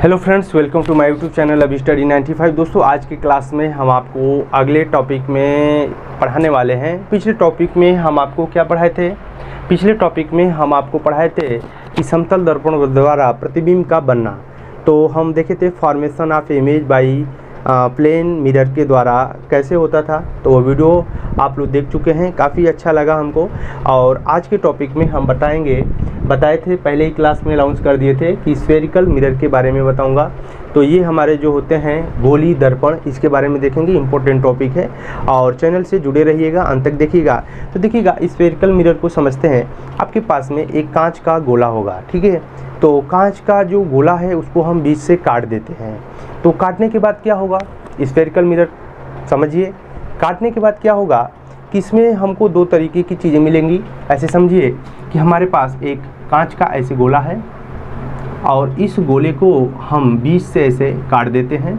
Hello friends, welcome to my YouTube channel अभी study 95। दोस्तों, आज की क्लास में हम आपको अगले टॉपिक में पढ़ाने वाले हैं। पिछले टॉपिक में हम आपको क्या पढ़ाए थे? पिछले टॉपिक में हम आपको पढ़ाए थे कि समतल दर्पण द्वारा प्रतिबिंब का बनना। तो हम देखे थे formation of image by plane mirror के द्वारा कैसे होता था। तो वो वीडियो आप लोग देख चुके हैं, काफ़ी अच्छा लगा हमको। और आज के टॉपिक में हम बताए थे, पहले ही क्लास में अनाउंस कर दिए थे कि स्फेरिकल मिरर के बारे में बताऊंगा। तो ये हमारे जो होते हैं गोली दर्पण, इसके बारे में देखेंगे, इंपॉर्टेंट टॉपिक है। और चैनल से जुड़े रहिएगा, अंत तक देखिएगा। तो देखिएगा, स्फेरिकल मिरर को समझते हैं। आपके पास में एक कांच का गोला होगा, ठीक है। तो कांच का जो गोला है उसको हम बीच से काट देते हैं। तो काटने के बाद क्या होगा? स्फेरिकल मिरर समझिए, काटने के बाद क्या होगा कि इसमें हमको दो तरीके की चीज़ें मिलेंगी। ऐसे समझिए कि हमारे पास एक कांच का ऐसे गोला है और इस गोले को हम बीच से ऐसे काट देते हैं।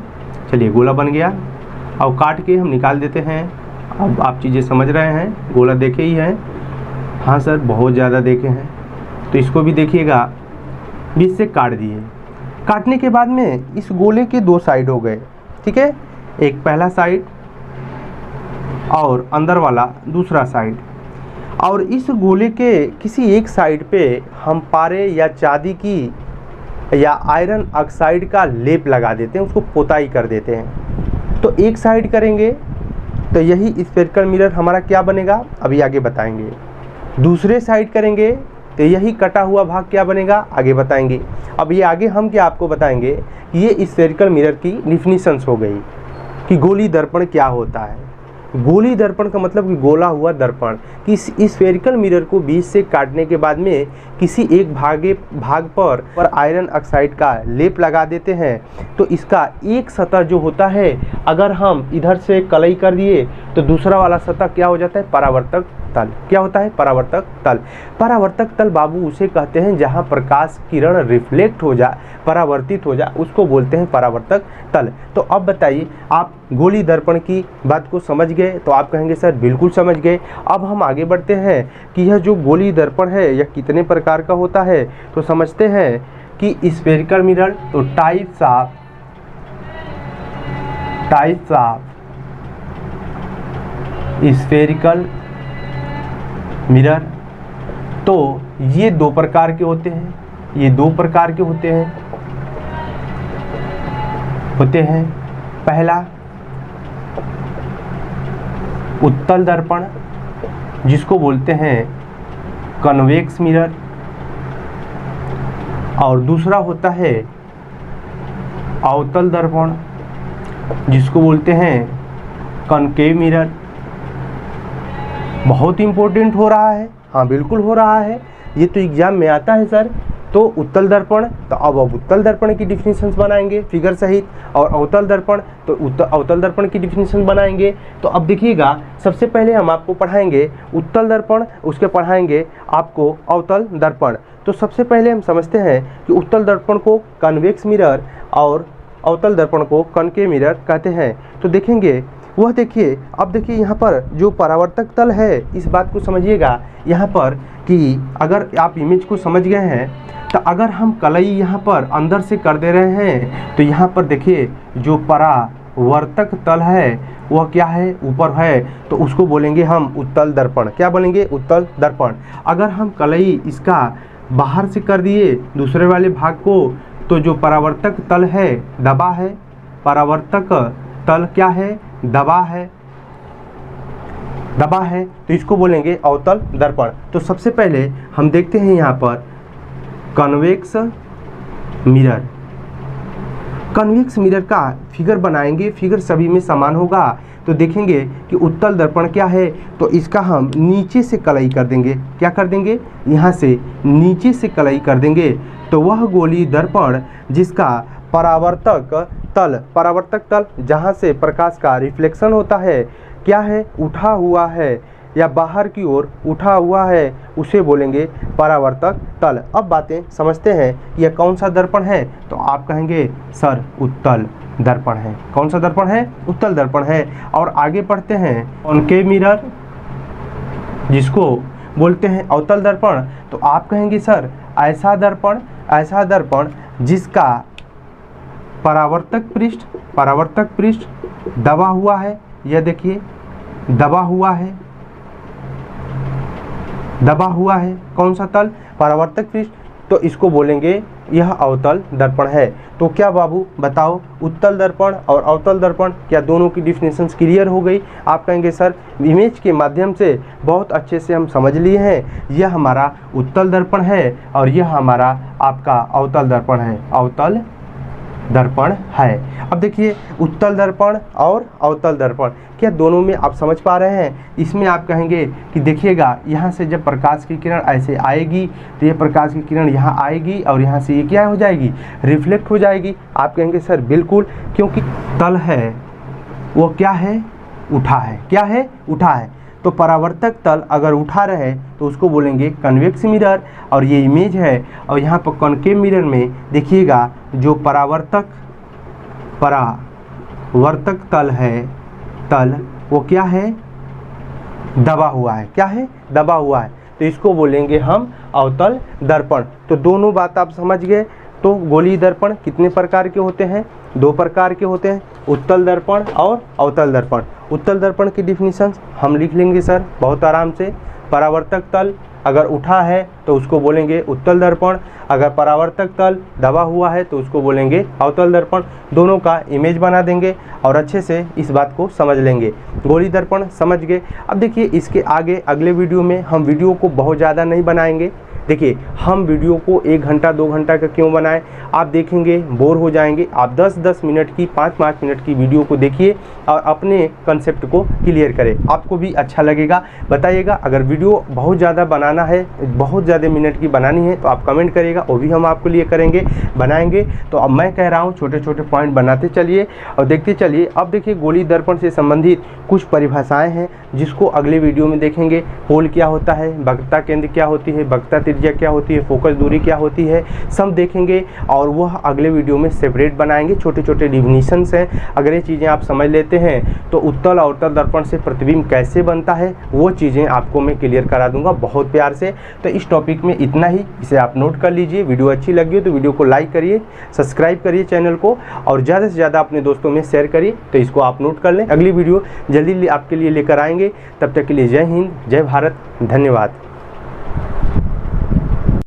चलिए, गोला बन गया और काट के हम निकाल देते हैं। अब आप चीज़ें समझ रहे हैं, गोला देखे ही हैं? हाँ सर, बहुत ज़्यादा देखे हैं। तो इसको भी देखिएगा, बीच से काट दिए। काटने के बाद में इस गोले के दो साइड हो गए, ठीक है। एक पहला साइड और अंदर वाला दूसरा साइड। और इस गोले के किसी एक साइड पे हम पारे या चांदी की या आयरन ऑक्साइड का लेप लगा देते हैं, उसको पोताई कर देते हैं। तो एक साइड करेंगे तो यही स्फेरिकल मिरर हमारा क्या बनेगा, अभी आगे बताएंगे। दूसरे साइड करेंगे तो यही कटा हुआ भाग क्या बनेगा, आगे बताएंगे। अब ये आगे हम क्या आपको बताएंगे कि ये स्फेरिकल मिरर की डिफिनीशंस हो गई कि गोली दर्पण क्या होता है। गोली दर्पण का मतलब कि गोला हुआ दर्पण, कि इस स्फेरिकल मिरर को बीच से काटने के बाद में किसी एक भाग पर आयरन ऑक्साइड का लेप लगा देते हैं। तो इसका एक सतह जो होता है, अगर हम इधर से कलई कर दिए तो दूसरा वाला सतह क्या हो जाता है, परावर्तक तल। क्या होता है? परावर्तक तल। परावर्तक तल बाबू उसे कहते हैं जहां प्रकाश किरण रिफ्लेक्ट हो जाए, परावर्तित हो जाए, उसको बोलते हैं परावर्तक तल। तो अब बताइए, आप गोली दर्पण की बात को समझ गए? तो आप कहेंगे सर बिल्कुल समझ गए। अब हम आगे बढ़ते हैं कि यह जो गोली दर्पण है यह कितने प्रकार का होता है। तो समझते हैं कि स्फेरिकल मिरर, तो टाइप्स ऑफ स्फेरिकल मिरर, तो ये दो प्रकार के होते हैं। पहला उत्तल दर्पण, जिसको बोलते हैं कन्वेक्स मिरर, और दूसरा होता है अवतल दर्पण, जिसको बोलते हैं कनकेव मिरर। बहुत इंपॉर्टेंट हो रहा है। हाँ बिल्कुल हो रहा है, ये तो एग्जाम में आता है सर। तो उत्तल दर्पण, तो अब उत्तल दर्पण की डिफिनीशंस बनाएंगे फिगर सहित, और अवतल दर्पण, तो अवतल दर्पण की डिफिनीशन बनाएंगे। तो अब देखिएगा, सबसे पहले हम आपको पढ़ाएंगे उत्तल दर्पण, उसके पढ़ाएंगे आपको अवतल दर्पण। तो सबसे पहले हम समझते हैं कि उत्तल दर्पण को कन्वेक्स मिरर और अवतल दर्पण को कनकेव मिरर कहते हैं। तो देखेंगे, वह देखिए, अब देखिए यहाँ पर जो परावर्तक तल है, इस बात को समझिएगा यहाँ पर कि अगर आप इमेज को समझ गए हैं, तो अगर हम कलई यहाँ पर अंदर से कर दे रहे हैं तो यहाँ पर देखिए जो परावर्तक तल है वह क्या है, ऊपर है, तो उसको बोलेंगे हम उत्तल दर्पण। क्या बोलेंगे? उत्तल दर्पण। अगर हम कलई इसका बाहर से कर दिए दूसरे वाले भाग को, तो जो परावर्तक तल है दबा है, परावर्तक तल क्या है, दबा है, तो इसको बोलेंगे अवतल दर्पण। तो सबसे पहले हम देखते हैं यहाँ पर कन्वेक्स मिरर का फिगर बनाएंगे। फिगर सभी में समान होगा। तो देखेंगे कि उत्तल दर्पण क्या है, तो इसका हम नीचे से कलई कर देंगे। क्या कर देंगे? यहाँ से नीचे से कलई कर देंगे। तो वह गोली दर्पण जिसका परावर्तक तल जहाँ से प्रकाश का रिफ्लेक्शन होता है, क्या है, उठा हुआ है या बाहर की ओर उठा हुआ है, उसे बोलेंगे परावर्तक तल। अब बातें समझते हैं, यह कौन सा दर्पण है? तो आप कहेंगे सर उत्तल दर्पण है। कौन सा दर्पण है? उत्तल दर्पण है। और आगे पढ़ते हैं कॉनकेव मिरर, जिसको बोलते हैं अवतल दर्पण। तो आप कहेंगे सर ऐसा दर्पण जिसका परावर्तक पृष्ठ दबा हुआ है, यह देखिए दबा हुआ है कौन सा तल, परावर्तक पृष्ठ, तो इसको बोलेंगे यह अवतल दर्पण है। तो क्या बाबू बताओ, उत्तल दर्पण और अवतल दर्पण क्या दोनों की डिफिनेशंस क्लियर हो गई? आप कहेंगे सर इमेज के माध्यम से बहुत अच्छे से हम समझ लिए हैं, यह हमारा उत्तल दर्पण है और यह हमारा आपका अवतल दर्पण है, अवतल दर्पण है। अब देखिए उत्तल दर्पण और अवतल दर्पण क्या दोनों में आप समझ पा रहे हैं? इसमें आप कहेंगे कि देखिएगा यहाँ से जब प्रकाश की किरण ऐसे आएगी तो ये प्रकाश की किरण यहाँ आएगी और यहाँ से ये क्या हो जाएगी, रिफ्लेक्ट हो जाएगी। आप कहेंगे सर बिल्कुल, क्योंकि तल है वो क्या है, उठा है, क्या है, उठा है। तो परावर्तक तल अगर उठा रहे तो उसको बोलेंगे कन्वेक्स मिरर, और ये इमेज है और यहाँ पर कॉन्केव मिरर में देखिएगा जो परावर्तक तल है, तल वो क्या है, दबा हुआ है, क्या है, दबा हुआ है, तो इसको बोलेंगे हम अवतल दर्पण। तो दोनों बात आप समझ गए। तो गोलीय दर्पण कितने प्रकार के होते हैं? 2 प्रकार के होते हैं, उत्तल दर्पण और अवतल दर्पण। उत्तल दर्पण की डिफिनीशन हम लिख लेंगे सर बहुत आराम से। परावर्तक तल अगर उठा है तो उसको बोलेंगे उत्तल दर्पण, अगर परावर्तक तल दबा हुआ है तो उसको बोलेंगे अवतल दर्पण। दोनों का इमेज बना देंगे और अच्छे से इस बात को समझ लेंगे। गोलीय दर्पण समझ गए। अब देखिए इसके आगे अगले वीडियो में हम वीडियो को बहुत ज़्यादा नहीं बनाएंगे। देखिए हम वीडियो को 1 घंटा 2 घंटा का क्यों बनाएं, आप देखेंगे बोर हो जाएंगे। आप 10-10 मिनट की 5-5 मिनट की वीडियो को देखिए और अपने कंसेप्ट को क्लियर करें, आपको भी अच्छा लगेगा। बताइएगा अगर वीडियो बहुत ज़्यादा बनाना है, बहुत ज़्यादा मिनट की बनानी है तो आप कमेंट करिएगा, वो भी हम आपके लिए करेंगे, बनाएंगे। तो अब मैं कह रहा हूँ छोटे छोटे पॉइंट बनाते चलिए और देखते चलिए। अब देखिए गोलीय दर्पण से संबंधित कुछ परिभाषाएँ हैं जिसको अगले वीडियो में देखेंगे। होल क्या होता है, वक्रता केंद्र क्या होती है, वक्रता त्रिज्या क्या होती है, फोकस दूरी क्या होती है, सब देखेंगे और वह अगले वीडियो में सेपरेट बनाएंगे। छोटे छोटे डिफिनीशंस हैं, अगर ये चीज़ें आप समझ लेते हैं तो उत्तल और अवतल दर्पण से प्रतिबिंब कैसे बनता है वो चीज़ें आपको मैं क्लियर करा दूंगा बहुत प्यार से। तो इस टॉपिक में इतना ही, इसे आप नोट कर लीजिए। वीडियो अच्छी लगी हो तो वीडियो को लाइक करिए, सब्सक्राइब करिए चैनल को और ज़्यादा से ज़्यादा अपने दोस्तों में शेयर करिए। तो इसको आप नोट कर लें, अगली वीडियो जल्दी आपके लिए लेकर आएंगे। तब तक के लिए जय हिंद, जय भारत, धन्यवाद।